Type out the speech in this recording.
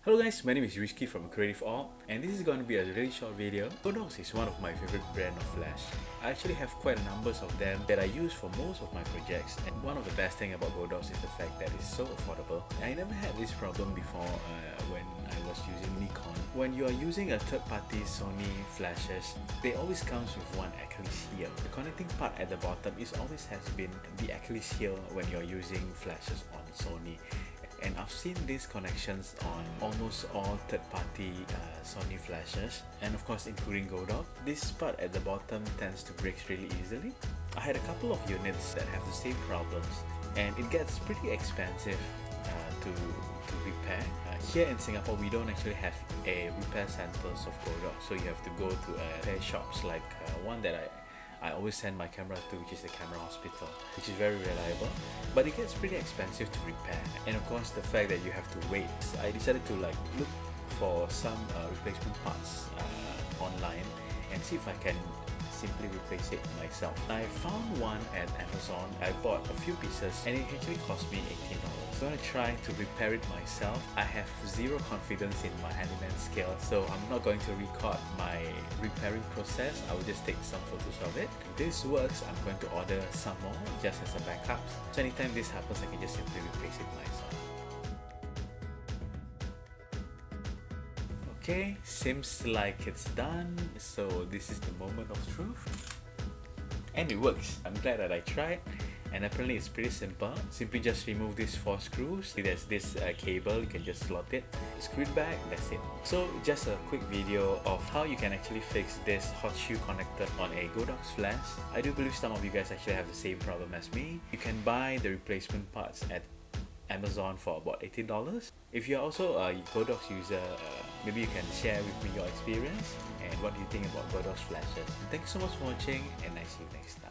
Hello guys, my name is Risky from Creative Org, and this is going to be a really short video. Godox is one of my favorite brand of flash. I actually have quite a numbers of them that I use for most of my projects, and one of the best thing about Godox is the fact that it's so affordable. I never had this problem before when I was using Nikon. When you are using a third-party Sony flashes, they always comes with one Achilles heel. The connecting part at the bottom is always has been the Achilles heel when you're using flashes on Sony. And I've seen these connections on almost all third-party Sony flashes, and of course including Godox. This part at the bottom tends to break really easily. I had a couple of units that have the same problems, and it gets pretty expensive to repair. Here in Singapore, we don't actually have a repair centers of Godox, so you have to go to repair shops like one that I always send my camera to, which is the Camera Hospital, which is very reliable, but it gets pretty expensive to repair. And of course the fact that you have to wait. I decided to look for some replacement parts online and see if I can simply replace it myself. I found one at Amazon. I bought a few pieces and it actually cost me $18. I'm gonna try to repair it myself. I have zero confidence in my handyman skill, so I'm not going to record my repairing process. I will just take some photos of it. If this works, I'm going to order some more just as a backup. So anytime this happens, I can just simply replace it myself. Okay, seems like it's done, so this is the moment of truth. And it works. I'm glad that I tried, and apparently it's pretty simple. Simply just remove these 4 screws. There's this cable, you can just slot it, screw it back, that's it. So just a quick video of how you can actually fix this Hotshoe connector on a Godox flash. I do believe some of you guys actually have the same problem as me. You can buy the replacement parts at Amazon for about $18. If you're also a Godox user, maybe you can share with me your experience and what do you think about Godox flashes. Thanks so much for watching, and I see you next time.